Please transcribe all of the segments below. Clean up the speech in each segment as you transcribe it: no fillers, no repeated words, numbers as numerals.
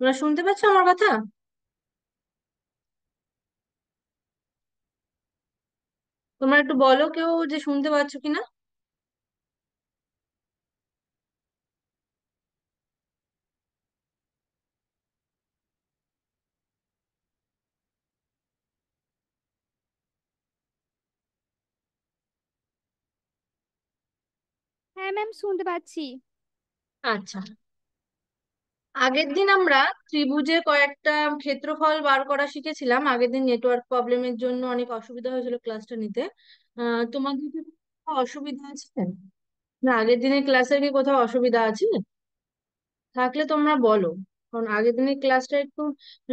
তোমরা শুনতে পাচ্ছ আমার কথা? তোমরা একটু বলো কেউ যে শুনতে পাচ্ছ কিনা। হ্যাঁ ম্যাম, শুনতে পাচ্ছি। আচ্ছা, আগের দিন আমরা ত্রিভুজের কয়েকটা ক্ষেত্রফল বার করা শিখেছিলাম। আগের দিন নেটওয়ার্ক প্রবলেমের জন্য অনেক অসুবিধা হয়েছিল ক্লাসটা নিতে। তোমাদের কি কোথাও অসুবিধা আছে? না, আগের দিনের ক্লাসের কি কোথাও অসুবিধা আছে? থাকলে তোমরা বলো, কারণ আগের দিনের ক্লাসটা একটু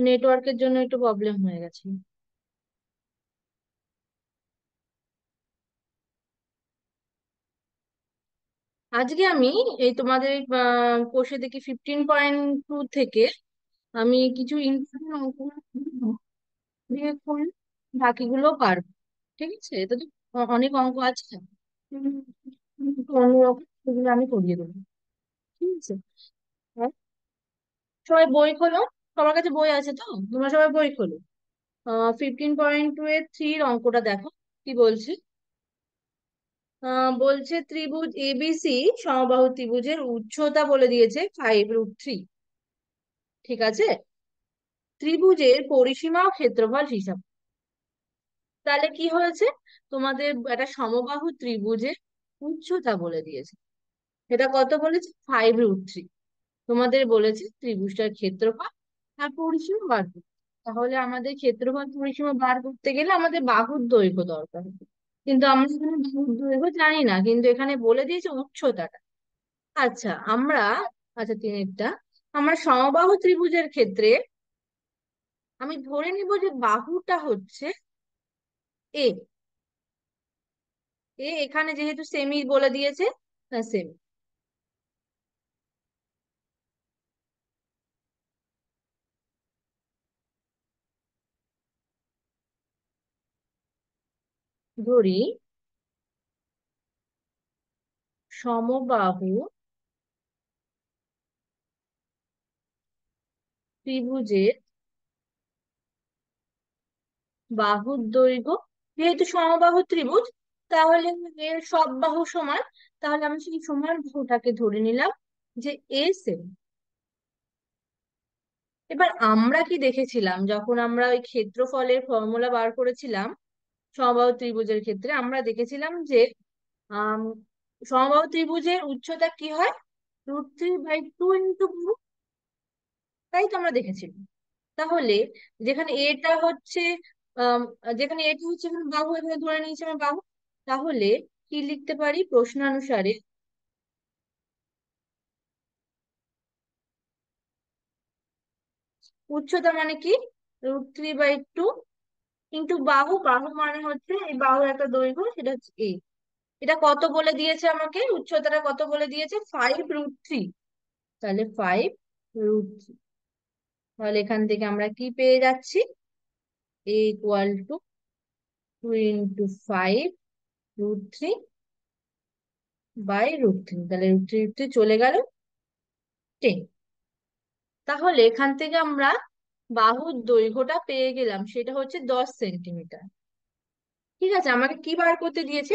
নেটওয়ার্কের জন্য একটু প্রবলেম হয়ে গেছে। আজকে আমি এই তোমাদের কোর্সে দেখি 15.2 থেকে আমি কিছু ইম্পর্টেন্ট অঙ্ক দিয়ে করলে বাকিগুলো পারবো। ঠিক আছে, এটা তো অনেক অঙ্ক আছে। উম, একটু অন্যরকম, সেগুলো আমি করিয়ে দেবো। ঠিক আছে। আর সবাই বই খোলো। সবার কাছে বই আছে তো? তোমরা সবাই বই খোলো। 15.2 এর থ্রির অঙ্কটা দেখো কি বলছে। বলছে ত্রিভুজ এবিসি সমবাহু ত্রিভুজের উচ্চতা বলে দিয়েছে 5√3। ঠিক আছে। ত্রিভুজের পরিসীমা ও ক্ষেত্রফল হিসাব। তাহলে কি হয়েছে? তোমাদের একটা সমবাহু ত্রিভুজের উচ্চতা বলে দিয়েছে। এটা কত বলেছে? 5√3। তোমাদের বলেছে ত্রিভুজটার ক্ষেত্রফল আর পরিসীমা বার করতে। তাহলে আমাদের ক্ষেত্রফল পরিসীমা বার করতে গেলে আমাদের বাহুর দৈর্ঘ্য দরকার হবে। কিন্তু আমরা এখানে বাহুর দৈর্ঘ্য জানি না, কিন্তু এখানে বলে দিয়েছে উচ্চতাটা। আচ্ছা আমরা, আচ্ছা তিনেরটা, আমরা সমবাহু ত্রিভুজের ক্ষেত্রে আমি ধরে নিব যে বাহুটা হচ্ছে এ। এখানে যেহেতু সেমি বলে দিয়েছে, সেমি। ধরি সমবাহু ত্রিভুজের বাহুর দৈর্ঘ্য, যেহেতু সমবাহু ত্রিভুজ, তাহলে এর সব বাহু সমান। তাহলে আমি সেই সমান বাহুটাকে ধরে নিলাম যে এ সেমি। এবার আমরা কি দেখেছিলাম যখন আমরা ওই ক্ষেত্রফলের ফর্মুলা বার করেছিলাম সমবাহু ত্রিভুজের ক্ষেত্রে? আমরা দেখেছিলাম যে আম, সমবাহু ত্রিভুজের উচ্চতা কি হয়? √3/2 ইন্টু, তাই তো আমরা দেখেছিলাম। তাহলে যেখানে এটা হচ্ছে আম, যেখানে এটা হচ্ছে এখানে বাহু, এখানে ধরে নিয়েছি আমরা বাহু। তাহলে কি লিখতে পারি প্রশ্নানুসারে? উচ্চতা মানে কি? √3/2 ইন্টু বাহু। বাহু মানে হচ্ছে এই বাহুর একটা দৈর্ঘ্য, সেটা হচ্ছে এ। এটা কত বলে দিয়েছে আমাকে? উচ্চতাটা কত বলে দিয়েছে? 5√3। তাহলে 5√3। তাহলে এখান থেকে আমরা কি পেয়ে যাচ্ছি? A = 2 × 5√3/√3। তাহলে √3 চলে গেল 10। তাহলে এখান থেকে আমরা বাহুর দৈর্ঘ্যটা পেয়ে গেলাম, সেটা হচ্ছে 10 সেন্টিমিটার। ঠিক আছে, আমাকে কি বার করতে দিয়েছে?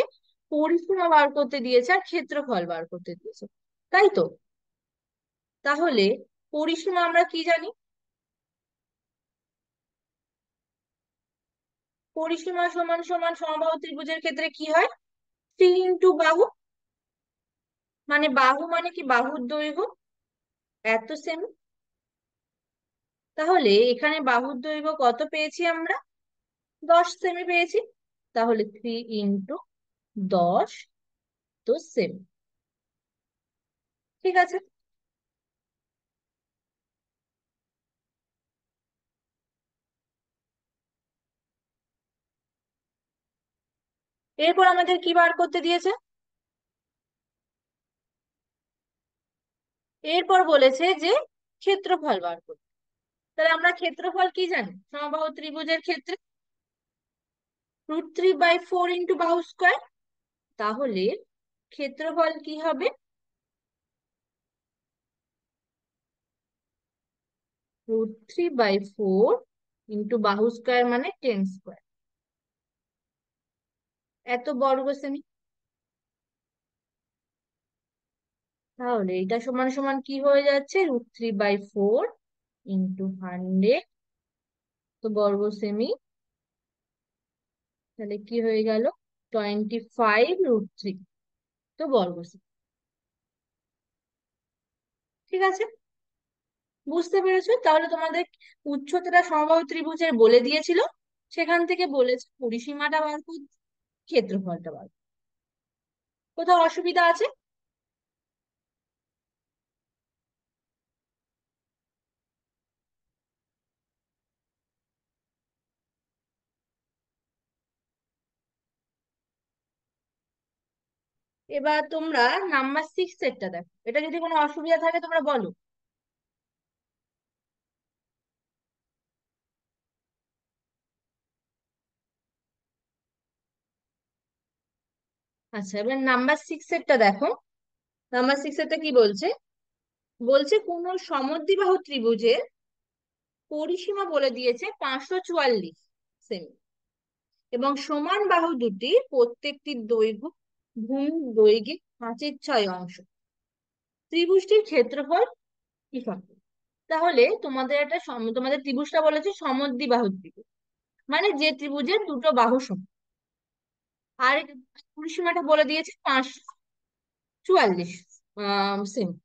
পরিসীমা বার করতে দিয়েছে আর ক্ষেত্রফল বার করতে দিয়েছে, তাই তো? তাহলে পরিসীমা আমরা কি জানি? পরিসীমা সমান সমান সমবাহু ত্রিভুজের ক্ষেত্রে কি হয়? 3 × বাহু। মানে বাহু মানে কি? বাহুর দৈর্ঘ্য এত সেমি। তাহলে এখানে বাহুর দৈর্ঘ্য কত পেয়েছি আমরা? 10 সেমি পেয়েছি। তাহলে 3 × 10 তো সেমি। ঠিক আছে। এরপর আমাদের কি বার করতে দিয়েছে? এরপর বলেছে যে ক্ষেত্রফল বার করতে। তাহলে আমরা ক্ষেত্রফল কি জানি সমবাহু ত্রিভুজের ক্ষেত্রে? √3/4 ইন্টু বাহু স্কোয়ার। তাহলে ক্ষেত্রফল কি হবে? √3/4 ইন্টু বাহু স্কোয়ার মানে 10 স্কোয়ার, এত বর্গ সেমি। তাহলে এটা সমান সমান কি হয়ে যাচ্ছে? √3/4 ইন্টু 100 তো বর্গ সেমি। তাহলে কি হয়ে গেল? 25√3 তো বর্গ সেমি। ঠিক আছে, বুঝতে পেরেছো? তাহলে তোমাদের উচ্চতাটা সমবাহু ত্রিভুজের বলে দিয়েছিল, সেখান থেকে বলেছে পরিসীমাটা বার করতে, ক্ষেত্রফলটা বার করতে। কোথাও অসুবিধা আছে? এবার তোমরা নাম্বার 6 এরটা দেখো, এটা যদি কোনো অসুবিধা থাকে তোমরা বলো। আচ্ছা, এবার নাম্বার 6 এরটা দেখো। নাম্বার 6 এরটা কি বলছে? বলছে কোন সমদ্বিবাহু ত্রিভুজের পরিসীমা বলে দিয়েছে 544 সেমি, এবং সমান বাহু দুটির প্রত্যেকটির দৈর্ঘ্য ভূমি দৈর্ঘ্যে 5/6 অংশ। ত্রিভুজটির ক্ষেত্রফল কি হবে? তাহলে তোমাদের তোমাদের ত্রিভুজটা বলেছে সমদ্বিবাহু ত্রিভুজ, মানে যে ত্রিভুজের দুটো বাহু সমান। আর পরিসীমাটা বলে দিয়েছে 544 সেমি।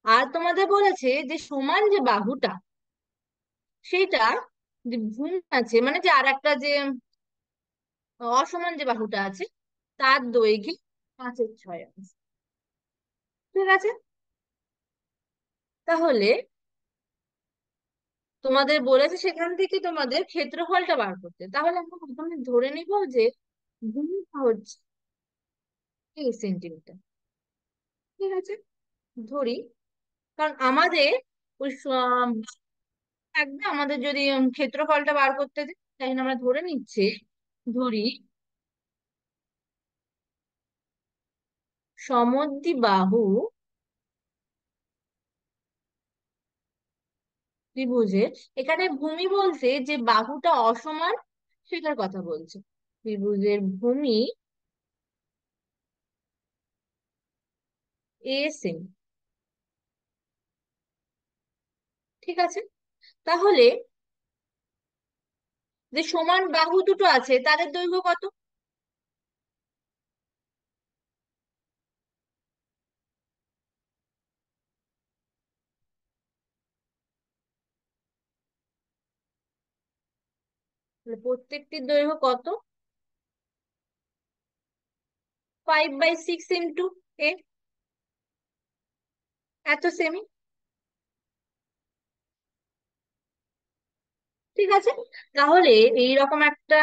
আর তোমাদের বলেছে যে সমান যে বাহুটা, সেটা যে ভূমি আছে, মানে যে আর একটা যে অসমান যে বাহুটা আছে, তার দৈর্ঘ্যে 5/6 অংশ। ঠিক আছে, তাহলে তোমাদের বলেছে সেখান থেকে তোমাদের ক্ষেত্রফলটা বার করতে। তাহলে আমরা প্রথমে ধরে নিব যে ভূমিটা হচ্ছে 8 সেন্টিমিটার। ঠিক আছে, ধরি, কারণ আমাদের ওই থাকবে, আমাদের যদি ক্ষেত্রফলটা বার করতে দিই, তাই জন্য আমরা ধরে নিচ্ছি, ধরি সমদ্বিবাহু ত্রিভুজের, এখানে ভূমি বলতে যে বাহুটা অসমান সেটার কথা বলছে। ত্রিভুজের ভূমি সেমি। ঠিক আছে, তাহলে যে সমান বাহু দুটো আছে তাদের দৈর্ঘ্য কত? তাহলে প্রত্যেকটির দৈর্ঘ্য কত? 5/6 ইন্টু এত সেমি। ঠিক আছে, তাহলে এইরকম একটা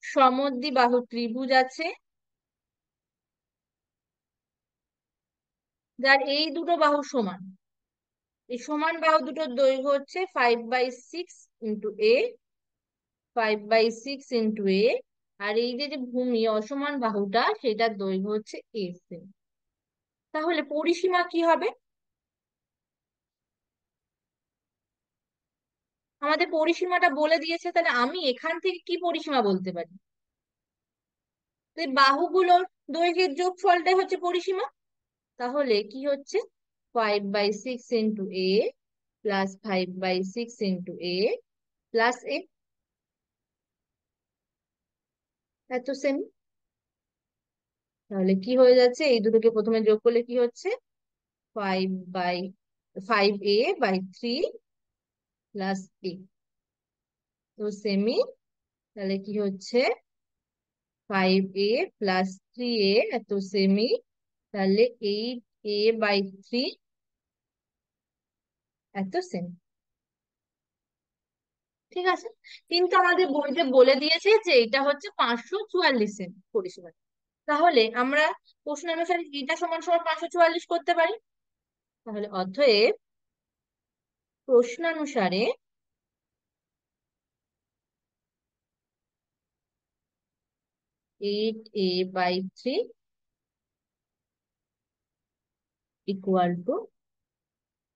সমদ্বিবাহু ত্রিভুজ আছে, যার এই দুটো বাহু সমান। এই সমান বাহু দুটোর দৈর্ঘ্য হচ্ছে 5/6 ইন্টু 5/6 ইন্টু আর এই যে যে ভূমি অসমান বাহুটা, সেটার দৈর্ঘ্য হচ্ছে সেমি। তাহলে পরিসীমা কি হবে? আমাদের পরিসীমাটা বলে দিয়েছে, তাহলে আমি এখান থেকে কি পরিসীমা বলতে পারি? তো এই বাহুগুলোর দৈর্ঘ্যের যোগফলটাই হচ্ছে পরিসীমা। তাহলে কি হচ্ছে? 5/6 ইন্টু প্লাস 5/6 ইন্টু প্লাস এত সেমি। তাহলে কি হয়ে যাচ্ছে? এই দুটোকে প্রথমে যোগ করলে কি হচ্ছে? 5/5a/3 প্লাস তো সেমি। তাহলে কি হচ্ছে? 5a+3a এত সেমি। তাহলে 8a/3 এত সেমি। ঠিক আছে, কিন্তু আমাদের বইতে বলে দিয়েছে যে এটা হচ্ছে 544 সেমি পরিসীমা। তাহলে আমরা প্রশ্ন অনুসারে এটা সমান সমান 544 করতে পারি। তাহলে অতএব প্রশ্নানুসারে 8a/3 ইকুয়াল টু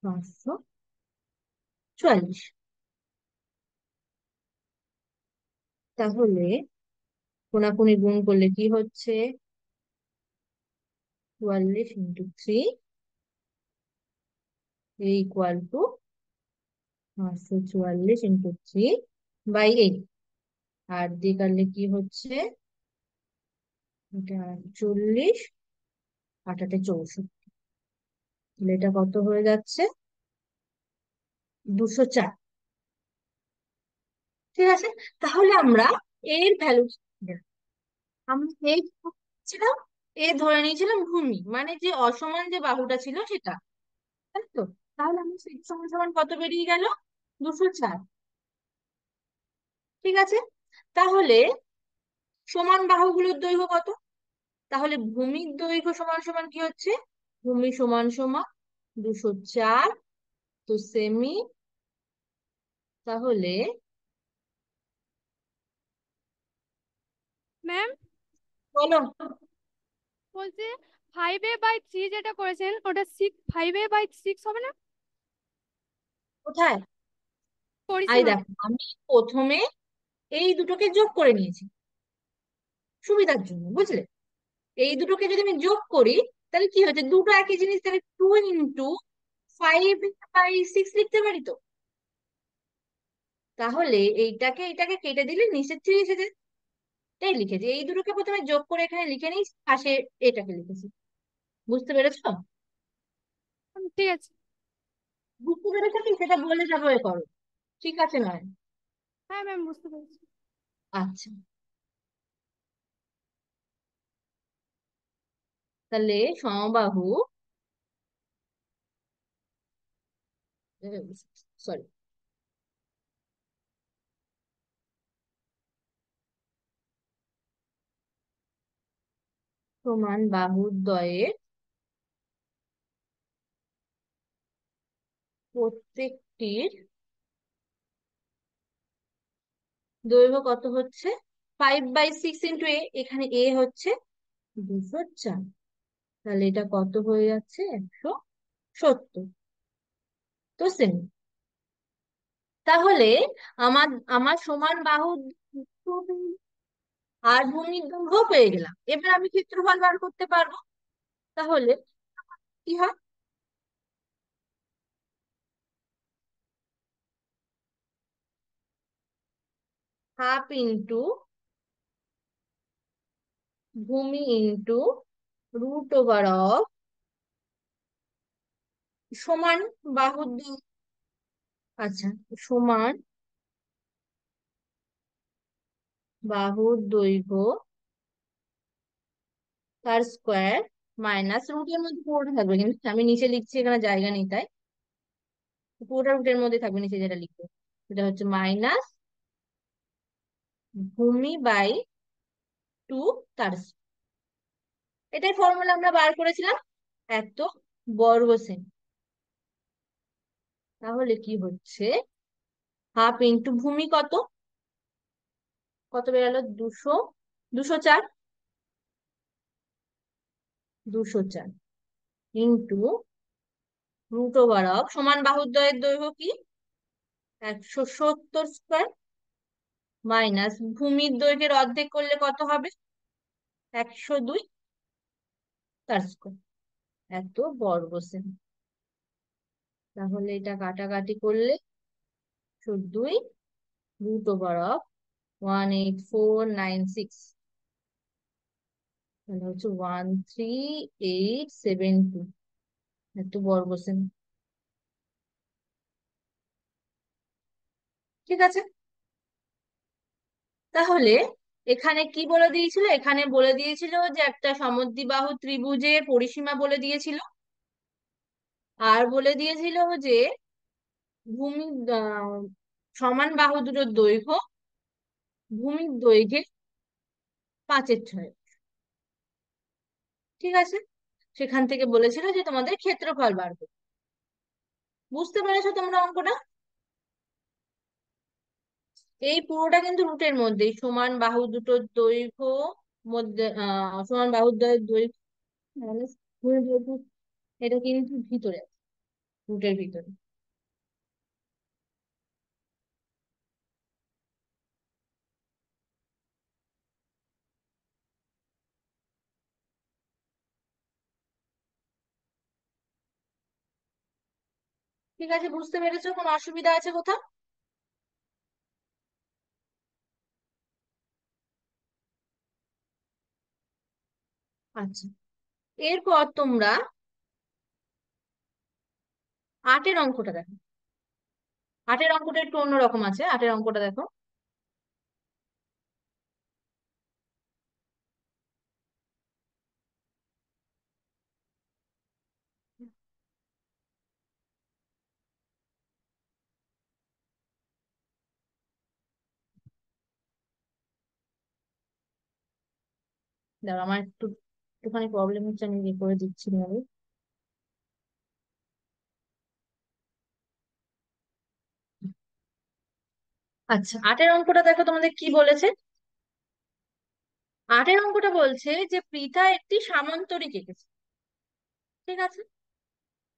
544। 44। তাহলে কোনাকুনি গুণ করলে কি হচ্ছে? 44 × 3 ইকুয়াল টু 544 × 3/8। আর দিয়ে কাটলে কি হচ্ছে? এটা 40, 8 × 8 = 64। তাহলে এটা কত হয়ে যাচ্ছে? 204। ঠিক আছে। তাহলে আমরা এর ভ্যালু, আমরা এই ছিলাম, এ ধরে নিয়েছিলাম ভূমি, মানে যে অসমান যে বাহুটা ছিল সেটা, তাই তো? তাহলে আমার সিক্স সমান সমান কত বেরিয়ে গেল? 204। ঠিক আছে। তাহলে সমান বাহুগুলোর দৈর্ঘ্য কত? তাহলে ভূমির দৈর্ঘ্য সমান সমান কি হচ্ছে? ভূমি সমান সমান 204। তো সেমি, তাহলে ম্যাম বলো। বলছে 5a/3 যেটা করেছেন ওটা 5a/6 হবে না? কোথায়? আই পরিসীমা। দেখো, আমি প্রথমে এই দুটোকে যোগ করে নিয়েছি সুবিধার জন্য, বুঝলে? এই দুটোকে যদি আমি যোগ করি, তাহলে কি হচ্ছে? দুটো একই জিনিস, তাহলে 2 × 5/6 লিখতে পারি তো। তাহলে এইটাকে এটাকে কেটে দিলে নিচে 3 এসে যায়। তাই লিখেছি, এই দুটোকে প্রথমে যোগ করে এখানে লিখে নিয়েছি, পাশে এটাকে লিখেছি। বুঝতে পেরেছো? ঠিক আছে। বুঝতে পেরেছো কি? সেটা বলে যাবো, এ করো। ঠিক আছে নয়? হ্যাঁ ম্যাম, বুঝতে পেরেছি। আচ্ছা। তাহলে সমবাহু, সরি, সমান বাহুদ্বয়ের প্রত্যেকটির দৈর্ঘ্য কত হচ্ছে? 5/6 × এখানে এ হচ্ছে 204। তাহলে এটা কত হয়ে যাচ্ছে? 170। তো সেম। তাহলে আমার আমার সমান বাহু দুটো আর ভূমির দৈর্ঘ্য পেয়ে গেলাম। এবার আমি ক্ষেত্রফল বার করতে পারবো। তাহলে কি হয়? হাফ ইন্টু ভূমি ইন্টু √অফ সমান বাহুর আচ্ছা, সমান বাহুর দৈর্ঘ্য তার স্কোয়ার মাইনাস রুটের মধ্যে পুরোটা থাকবে, কিন্তু আমি নিচে লিখছি, এখানে জায়গা নেই তাই পুরোটা রুটের মধ্যে থাকবে। নিচে যেটা লিখবো সেটা হচ্ছে মাইনাস ভূমি/2 তার square। এটাই ফর্মুলা আমরা বার করেছিলাম, এত বর্গ সেমি। তাহলে কি হচ্ছে? হাফ ইন্টু ভূমি কত, কত বেরোলো? 204। 204 ইন্টু √অফ সমান বাহুদ্বয়ের দৈর্ঘ্য কি? 170 স্কোয়ার মাইনাস ভূমির দৈর্ঘ্যের অর্ধেক করলে কত হবে? 102 তার স্কোয়ার, এত বর্গ সেমি। তাহলে এটা কাটাকাটি করলে 102 √অফ 18496, তাহলে হচ্ছে 13872, এত বর্গ সেমি। ঠিক আছে। তাহলে এখানে কি বলে দিয়েছিল? এখানে বলে দিয়েছিল যে একটা সমদ্বিবাহু ত্রিভুজের পরিসীমা বলে দিয়েছিল, আর বলে দিয়েছিল যে ভূমি সমান বাহু দুটোর দৈর্ঘ্য ভূমির দৈর্ঘ্যের 5/6। ঠিক আছে। সেখান থেকে বলেছিল যে তোমাদের ক্ষেত্রফল বার করতে। বুঝতে পেরেছো তোমরা অঙ্কটা? এই পুরোটা কিন্তু রুটের মধ্যেই, সমান বাহু দুটোর দৈর্ঘ্য মধ্যে সমান বাহুর দৈর্ঘ্য minus ভূমির দৈর্ঘ্য, এটা কিন্তু ভিতরে আছে, রুটের ভিতরে। ঠিক আছে, বুঝতে পেরেছো? কোনো অসুবিধা আছে কোথাও? আচ্ছা, এরপর তোমরা 8-এর অঙ্কটা দেখো। 8-এর অঙ্কটা একটু অন্যরকম আছে, 8-এর অঙ্কটা দেখো। দাঁড়া, আমার একটুখানি প্রবলেম হচ্ছে, আমি ইয়ে করে দিচ্ছি আমি। আচ্ছা, 8-এর অঙ্কটা দেখো, তোমাদের কি বলেছে। 8-এর অঙ্কটা বলছে যে পৃথা একটি সামান্তরিক এঁকেছে। ঠিক আছে,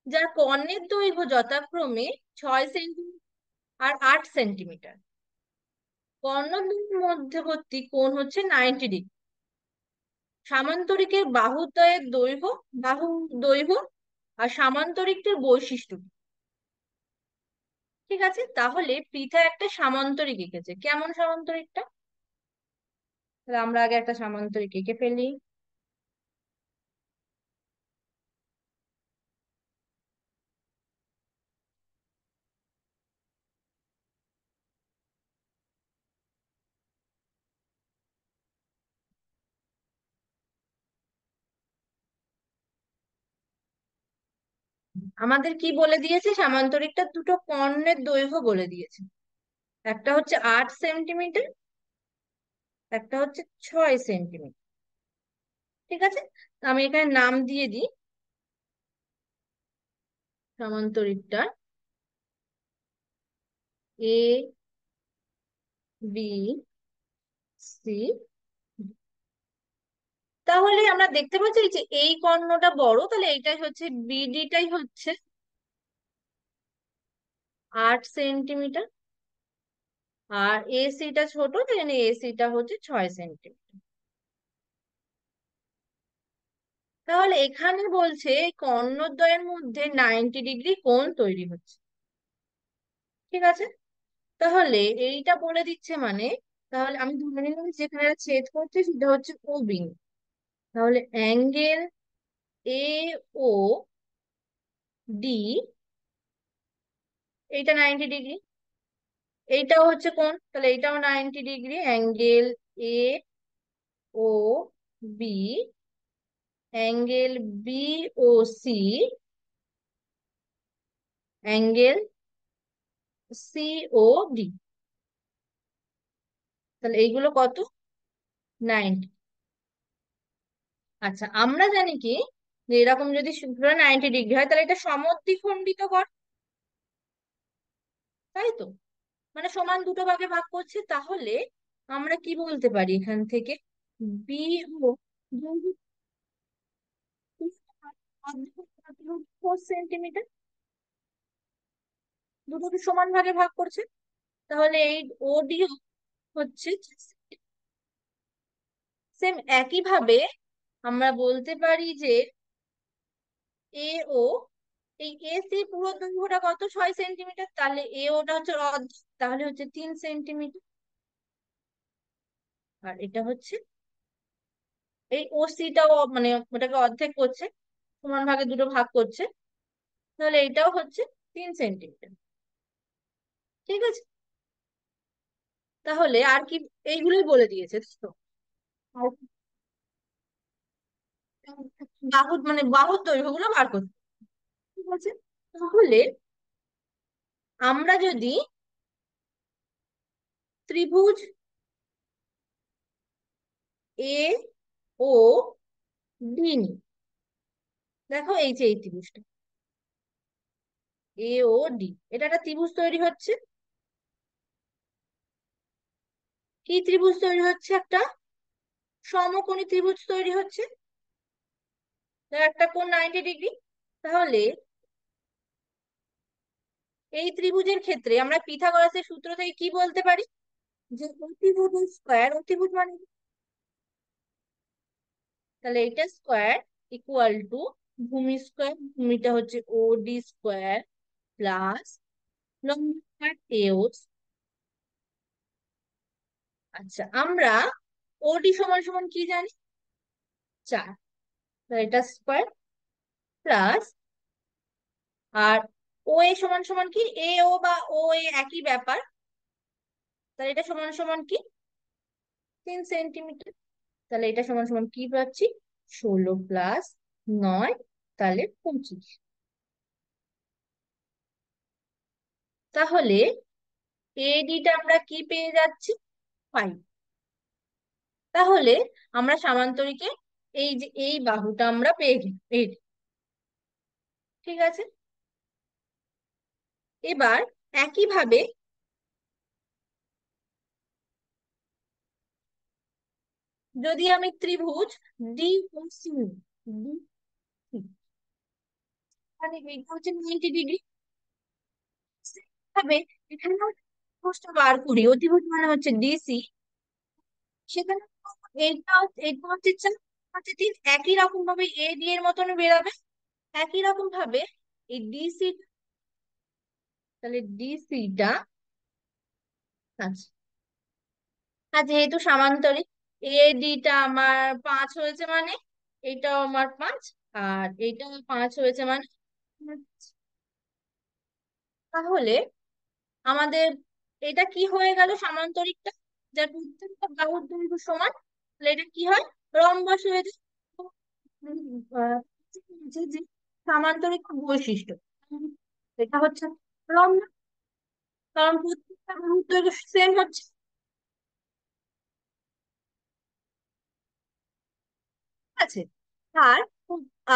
যার কর্ণের দৈর্ঘ্য যথাক্রমে 6 সেন্টিমিটার আর 8 সেন্টিমিটার। কর্ণ দুটির মধ্যবর্তী কোণ হচ্ছে 90 ডিগ্রি। সামান্তরিকের বাহু দৈর্ঘ্য আর সামান্তরিকটির বৈশিষ্ট্য কি? ঠিক আছে, তাহলে পৃথা একটা সামান্তরিক এঁকেছে। কেমন সামান্তরিকটা? তাহলে আমরা আগে একটা সামান্তরিক এঁকে ফেলি। আমাদের কি বলে দিয়েছে? সামান্তরিকটা দুটো কর্ণের দৈর্ঘ্য বলে দিয়েছে। একটা হচ্ছে 8 সেন্টিমিটার, একটা হচ্ছে 6 সেন্টিমিটার। ঠিক আছে, তো আমি এখানে নাম দিয়ে দিই সামান্তরিকটা। এ, বি, সি। তাহলে আমরা দেখতে পাচ্ছি যে এই কর্ণটা বড়, তাহলে এইটাই হচ্ছে বিডিটাই হচ্ছে 8 সেন্টিমিটার। আর এসিটা ছোট, তাহলে এসিটা হচ্ছে 6 সেন্টিমিটার। তাহলে এখানে বলছে এই কর্ণদ্বয়ের মধ্যে 90 ডিগ্রি কোণ তৈরি হচ্ছে। ঠিক আছে, তাহলে এইটা বলে দিচ্ছে মানে, তাহলে আমি ধরে নিলাম যেখানে এটা ছেদ করছে সেটা হচ্ছে ও বিন্দু। তাহলে অ্যাঙ্গেল এ ও ডি, এইটা 90 ডিগ্রি। এইটাও হচ্ছে কোণ, তাহলে এইটাও 90 degree. Angle A O B, angle B O C, angle C O D. তাহলে এইগুলো কত? 90। আচ্ছা, আমরা জানি কি যে এরকম যদি পুরো 90 ডিগ্রি হয় তাহলে এটা সমদ্বিখণ্ডিত কর, তাই তো? মানে সমান দুটো ভাগে ভাগ করছে, তাহলে আমরা কি বলতে পারি এখান থেকে? বি ও 4 সেন্টিমিটার, দুটোকে সমান ভাগে ভাগ করছে। তাহলে এই ওডিও হচ্ছে সেম একই ভাবে আমরা বলতে পারি যে এ ও, এই এসি পুরো দৈর্ঘ্যটা কত? 6 সেন্টিমিটার, তাহলে এ ওটা হচ্ছে অর্ধেক, তাহলে হচ্ছে 3 সেন্টিমিটার। আর এটা হচ্ছে এই ওসিটাও মানে ওটাকে অর্ধেক করছে, সমান ভাগে দুটো ভাগ করছে, তাহলে এটাও হচ্ছে 3 সেন্টিমিটার। ঠিক আছে, তাহলে আর কি? এইগুলোই বলে দিয়েছে তো। আর বাহুর দৈর্ঘ্য গুলো বার করতে। ঠিক আছে, তাহলে আমরা যদি ত্রিভুজ এ ও ডি নিই, দেখো এই যে এই ত্রিভুজটা এ ও ডি, এটা একটা ত্রিভুজ তৈরি হচ্ছে। কি ত্রিভুজ তৈরি হচ্ছে? একটা সমকোণী ত্রিভুজ তৈরি হচ্ছে, যার একটা কোণ 90 ডিগ্রি। তাহলে এই ত্রিভুজের ক্ষেত্রে আমরা পিথাগোরাসের সূত্র থেকে কি বলতে পারি? যে অতিভুজ স্কোয়ার, অতিভুজ মানে কি? তাহলে এটা স্কোয়ার ইকুয়াল টু ভূমি স্কোয়ার, ভূমিটা হচ্ছে ও ডি স্কোয়ার প্লাস লম্ব এও। আচ্ছা, আমরা ওডি সমান সমান কি জানি? 4। এটা স্কোয়ার প্লাস, আর ও এ সমান সমান কি? এ ও বা ও এ একই ব্যাপার, তাহলে এটা সমান সমান কি? 3 সেন্টিমিটার। তাহলে এটা সমান সমান কি পাচ্ছি? 16 প্লাস 9, তাহলে 25। তাহলে এডিটা আমরা কি পেয়ে যাচ্ছি? 5। তাহলে আমরা সামান্তরিকে এই যে এই বাহুটা আমরা পেয়ে গেলাম, এই। ঠিক আছে, এবার একইভাবে যদি আমি ত্রিভুজ ডি ও সি, ডি মানে এইটা হচ্ছে 90 ডিগ্রি, ভাবে এখানে ত্রিভুজটা বার করি, অতিভুজ মানে হচ্ছে ডিসি, সেখানে এইটা এইটা হচ্ছে 4, হচ্ছে 3, একই রকম ভাবে এ ডি এর মতন বেরাবে। একই রকম ভাবে এই ডিসি, তাহলে ডিসিটা, আচ্ছা, আর যেহেতু সামান্তরিক, এডিটা আমার 5 হয়েছে মানে এইটাও আমার 5, আর এইটাও 5 হয়েছে মানে আমার 5। তাহলে আমাদের এটা কি হয়ে গেল? সামান্তরিকটা, যার প্রত্যেকটা বাহুর দৈর্ঘ্য সমান, তাহলে এটা কি হয়? রম্বস হয়ে যায়। তো, যে যে সামান্তরিক বৈশিষ্ট্য, এটা হচ্ছে রম্বস, কারণ প্রত্যেকটা বাহুর দৈর্ঘ্য সেম হচ্ছে। ঠিক আছে, আর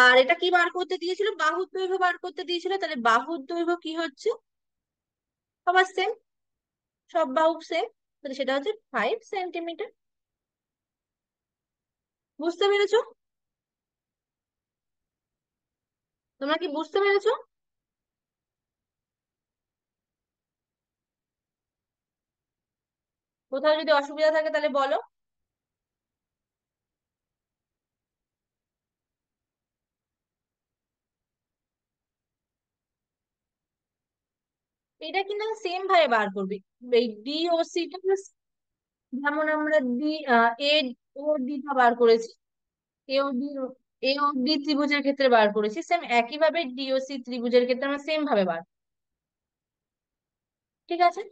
আর এটা কি বার করতে দিয়েছিল? বাহুর দৈর্ঘ্য বার করতে দিয়েছিল, তাহলে বাহুর দৈর্ঘ্য কি হচ্ছে? সবার সেম, সব বাহু সেম, তাহলে সেটা হচ্ছে 5 সেন্টিমিটার। বুঝতে পেরেছো? তোমরা কি বুঝতে পেরেছো? কোথাও যদি অসুবিধা থাকে তাহলে বলো। এটা কিন্তু সেম ভাবে বার করবি, এই ডি ও সি টা, যেমন আমরা ডি, এ ও ডি টা বার করেছি, এ ও ডি, এ ও ডি ত্রিভুজের ক্ষেত্রে বার করেছি, সেম একই ভাবে ডি ও সি ত্রিভুজের ক্ষেত্রে আমরা সেম ভাবে বার। ঠিক আছে,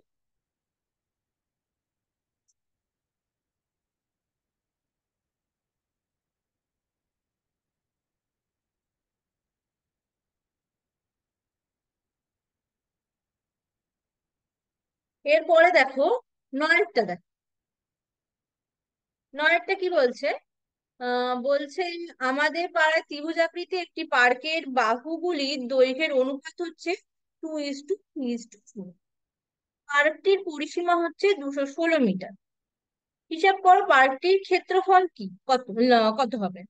এরপরে দেখো নয়েরটা দেখো। নয়েরটা কি বলছে? বলছে আমাদের পাড়ায় ত্রিভুজাকৃতি একটি পার্কের বাহুগুলির দৈর্ঘ্যের অনুপাত হচ্ছে 2:3:4। পার্কটির পরিসীমা হচ্ছে 216 মিটার। হিসাব করো পার্কটির ক্ষেত্রফল কি, কত কত হবে?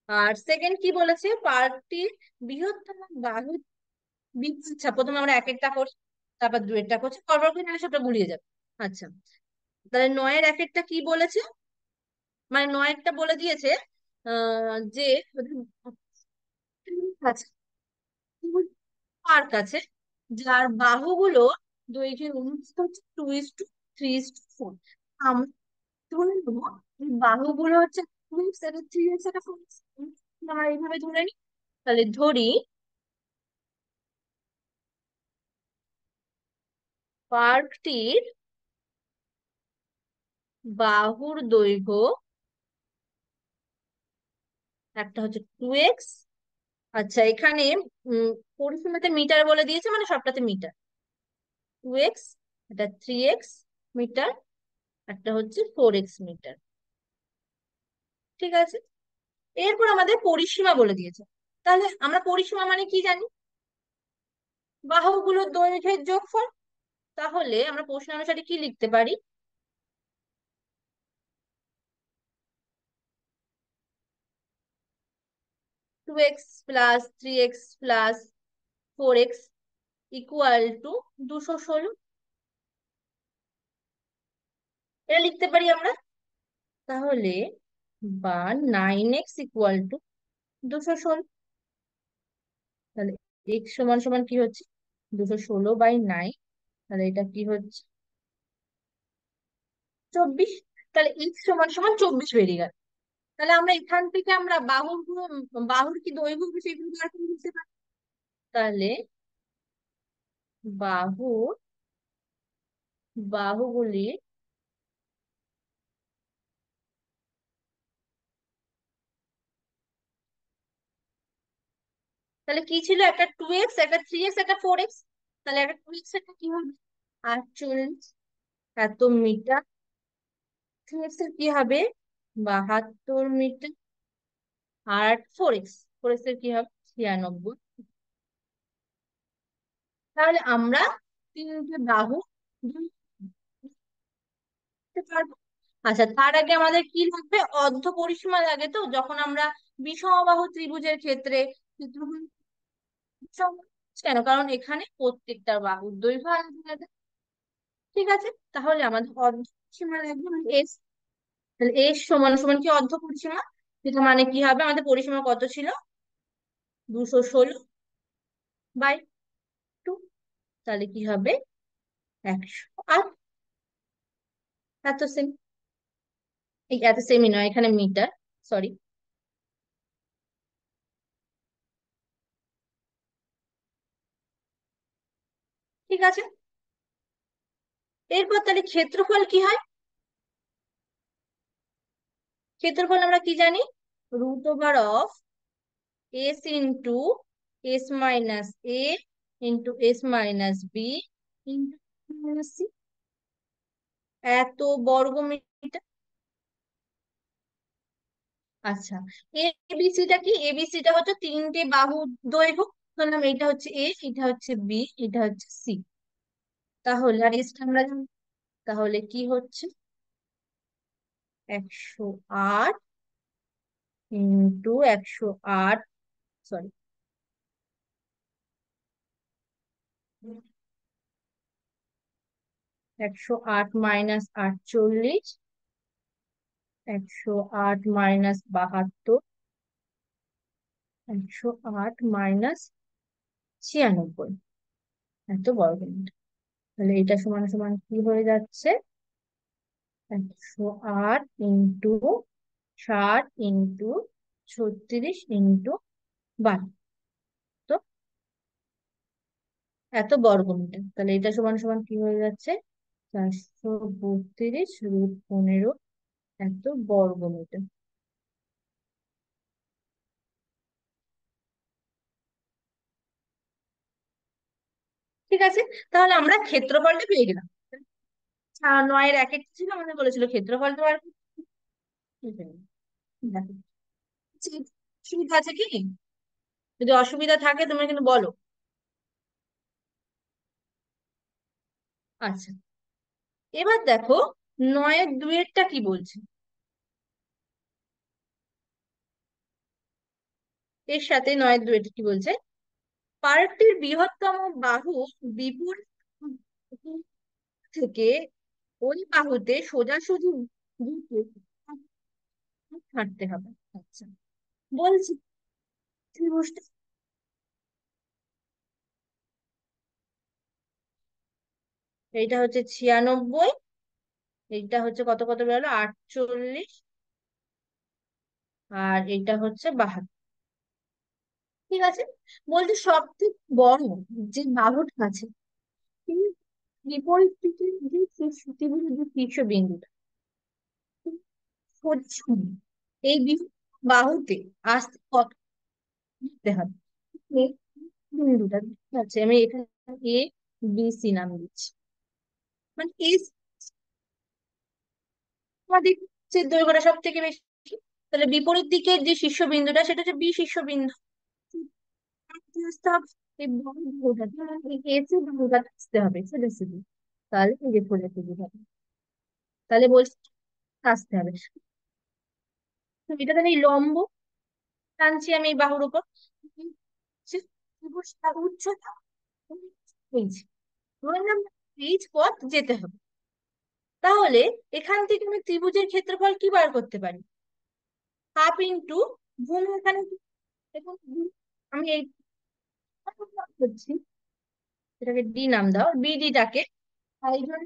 আর সেকেন্ড কি বলেছে? পার্কটির বৃহত্তম বাহু, আচ্ছা প্রথমে আমরা এক একটা করি, তারপর দু একটা করছি, পরপর করে নাহলে সবটা গুলিয়ে যাবে। আচ্ছা, তাহলে নয়ের এক একটা কি বলেছে? মানে নয়েরটা বলে দিয়েছে যে আচ্ছা, পার্ক আছে যার বাহুগুলো দৈর্ঘ্যের অনুপাত হচ্ছে 2:3:4। আমরা ধরে নেবো এই বাহুগুলো হচ্ছে 2x, এটা 3x, এটা 4x, আমরা এইভাবে ধরে নিই। তাহলে ধরি পার্কটির বাহুর দৈর্ঘ্য একটা হচ্ছে 2x। আচ্ছা, এখানে পরিসীমাতে মিটার বলে দিয়েছে, মানে সবটাতে মিটার। 2x, এটা 3x মিটার, একটা হচ্ছে 4x মিটার। ঠিক আছে, এরপর আমাদের পরিসীমা বলে দিয়েছে। তাহলে আমরা পরিসীমা মানে কি জানি? বাহুগুলোর দৈর্ঘ্যের যোগফল। তাহলে আমরা প্রশ্ন অনুসারে কি লিখতে পারি? 2x+3x+4x ইকুয়াল টু 216, এটা লিখতে পারি আমরা। তাহলে বা 9x ইকুয়াল টু 216, তাহলে x সমান সমান কি হচ্ছে? 216/9, তাহলে এটা কি হচ্ছে 24। তাহলে এক্স সমান সমান 24 বেরিয়ে গেল। তাহলে আমরা এখান থেকে আমরা বাহুর কি দৈর্ঘ্য হবে সেগুলো বার করে দিতে পারি। তাহলে বাহু বাহুগুলি, তাহলে কি ছিল, একটা 2x, একটা 3x, একটা 4x। তাহলে একটা 2x একটা কি হবে 48 এত মিটার, 3x এর কি হবে 72 মিটার, আর 4x, 4x এর কি হবে 96। তাহলে আমরা তিনটে বাহু দিতে পারবো। আচ্ছা, তার আগে আমাদের কি লাগবে, অর্ধ পরিসীমা লাগে। তো যখন আমরা বিষমবাহু ত্রিভুজের ক্ষেত্রে ক্ষেত্রফল বিষম, কেন, কারণ এখানে প্রত্যেকটা বাহুর দৈর্ঘ্য আলাদা আলাদা। ঠিক আছে, তাহলে আমাদের অর্ধ পরিসীমা লাগবে এস। তাহলে এস সমান সমান কি অর্ধ পরিসীমা, যেটা মানে কি হবে, আমাদের পরিসীমা কত ছিল 216/2। তাহলে কি হবে 108। এত সেমি, এই এত সেমি নয়, এখানে মিটার, সরি। ঠিক আছে, এরপর তাহলে ক্ষেত্রফল কি হয়, ক্ষেত্রফল আমরা কি জানি, √of S into S minus A into S minus B into minus C, এত বর্গ মিটার। আচ্ছা, এবিসিটা কি, এবিসিটা হচ্ছে তিনটে বাহু দৈর্ঘ্য। ধরলাম এটা হচ্ছে এ, এটা হচ্ছে বি, এটা হচ্ছে সি। তাহলে আর এসটা আমরা জানি। তাহলে কি হচ্ছে 108 ইন্টু 108, সরি, 108 - 48, 108 - 72, 108 - 96, এত বর্গ মিটার। তাহলে এটা সমান সমান কি হয়ে যাচ্ছে, 108 × 60 × 36 × 12, তো এত বর্গ মিটার। তাহলে এটা সমান সমান কি হয়ে যাচ্ছে 432 √15 এত বর্গ মিটার। ঠিক আছে, তাহলে আমরা ক্ষেত্রফলটা পেয়ে গেলাম। 9-এর একটা ছিল, আমাদের বলেছিল ক্ষেত্রফলটা আর কি। দেখো, সুবিধা আছে কি, যদি অসুবিধা থাকে তুমি কিন্তু বলো। আচ্ছা, এবার দেখো 9-এর 2-এরটা কি বলছে, এর সাথে 9-এর 2-এরটা কি বলছে, পার্কটির বৃহত্তম বাহু বিপরীত থেকে ওই বাহুতে সোজাসুজি দিকে হাঁটতে হবে। আচ্ছা, বলছি ত্রিভুজটা, এইটা হচ্ছে 96, এইটা হচ্ছে কত কত বেরোলো 48, আর এইটা হচ্ছে 72। ঠিক আছে, বলতে সব থেকে বড় যে বাহুটা আছে, এই বিপরীত দিকের যে ত্রিভুজের যে শীর্ষবিন্দুটা, সোজা এই বাহুতে আসতে কত দিতে হবে, এই বিন্দুটা ঠিক আছে, আমি এখানে এ বি সি নাম দিচ্ছি। মানে এই আমাদের যে দৈর্ঘ্যটা সব থেকে বেশি, তাহলে বিপরীত দিকের যে শীর্ষবিন্দুটা সেটা হচ্ছে বি শীর্ষবিন্দু। আসতে হবে এই বড় বাহুটাতে, এই এসি বাহুটাতে আসতে হবে সোজাসুজি। তাহলে এই যে সোজাসুজি হবে, তাহলে বলছি আসতে হবে। তো এটা তাহলে এই লম্ব টানছি আমি এই বাহুর উপর, ত্রিভুজটার উচ্চতা এইচ, ধরে নিলাম এইচ পথ যেতে হবে। তাহলে এখান থেকে আমি ত্রিভুজের ক্ষেত্রফল কি বার করতে পারি, হাফ ইন্টু ভূমি, এখানে দেখুন আমি এই করছি এটাকে ডি নাম দাও, বিডিটাকে হাইড্রোজেন।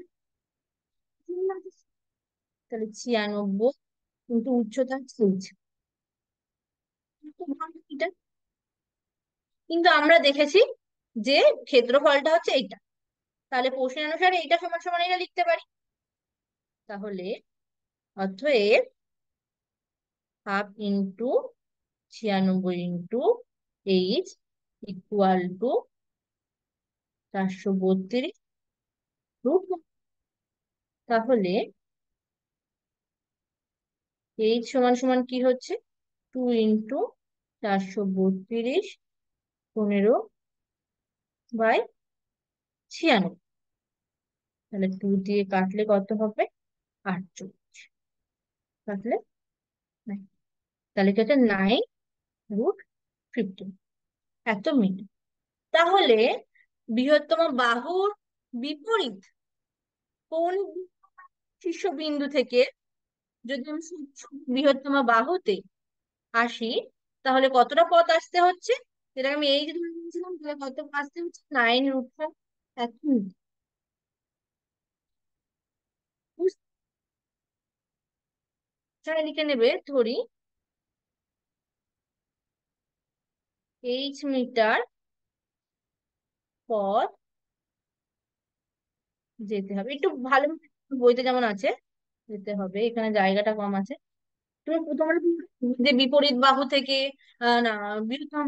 তাহলে 96 কিন্তু উচ্চতা 6। এটা কিন্তু আমরা দেখেছি যে ক্ষেত্রফলটা হচ্ছে এইটা, তাহলে প্রশ্ন অনুসারে এইটা সমান সমান এটা লিখতে পারি। তাহলে অতএব ½ × 96 × 8 = 432 √। তাহলে এইচ সমান সমান কি হচ্ছে, 2 × 432 15/96। তাহলে 2 দিয়ে কাটলে কত হবে, 48। কাটলে 9। তাহলে কি হচ্ছে 9 √15, এত মিটার। তাহলে বৃহত্তম বাহুর বিপরীত কৌণিক শীর্ষবিন্দু থেকে যদি আমি বৃহত্তম বাহুতে আসি, তাহলে কতটা পথ আসতে হচ্ছে, যেটা আমি এই যে ধরে নিয়েছিলাম, তাহলে কত আসতে হচ্ছে, 9 √5। এখন লিখে নেবে, ধরি মিটার পথ যেতে হবে, একটু ভালো বইতে যেমন আছে যেতে হবে, এখানে জায়গাটা কম আছে। তুমি তোমরা যে বিপরীত বাহু থেকে না, বৃহত্তম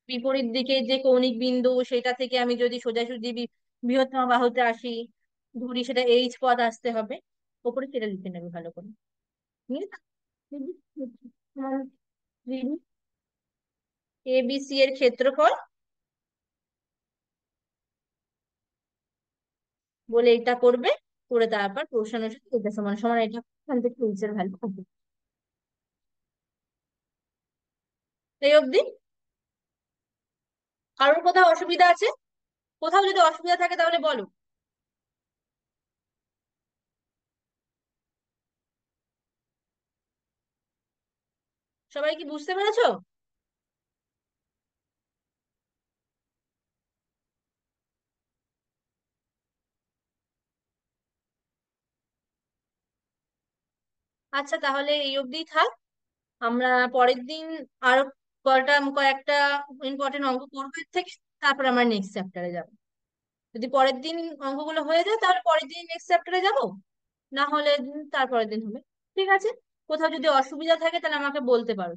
বিপরীত দিকে যে কৌণিক বিন্দু, সেটা থেকে আমি যদি সোজাসুজি বৃহত্তম বাহুতে আসি, ধরি সেটা পথ আসতে হবে, ওপরে সেটা লিখে নেবে ভালো করে। ABC এর ক্ষেত্রফল বলে এটা করবে, করে তারপর প্রশ্ন অনুসারে এটা সমান সমান এটা, এখান থেকে এইচ এর ভ্যালু হবে। এই অবধি কারোর কোথাও অসুবিধা আছে? কোথাও যদি অসুবিধা থাকে তাহলে বলো। সবাই কি বুঝতে পেরেছো? আচ্ছা, তাহলে এই অবধিই থাক। আমরা পরের দিন আরো কয়েকটা ইম্পর্টেন্ট অঙ্ক করবো এর থেকে, তারপর আমরা নেক্সট চ্যাপ্টারে যাব। যদি পরের দিন অঙ্কগুলো হয়ে যায় তাহলে পরের দিন নেক্সট চ্যাপ্টারে যাব, না হলে তারপরের দিন হবে। ঠিক আছে? কোথাও যদি অসুবিধা থাকে তাহলে আমাকে বলতে পারো।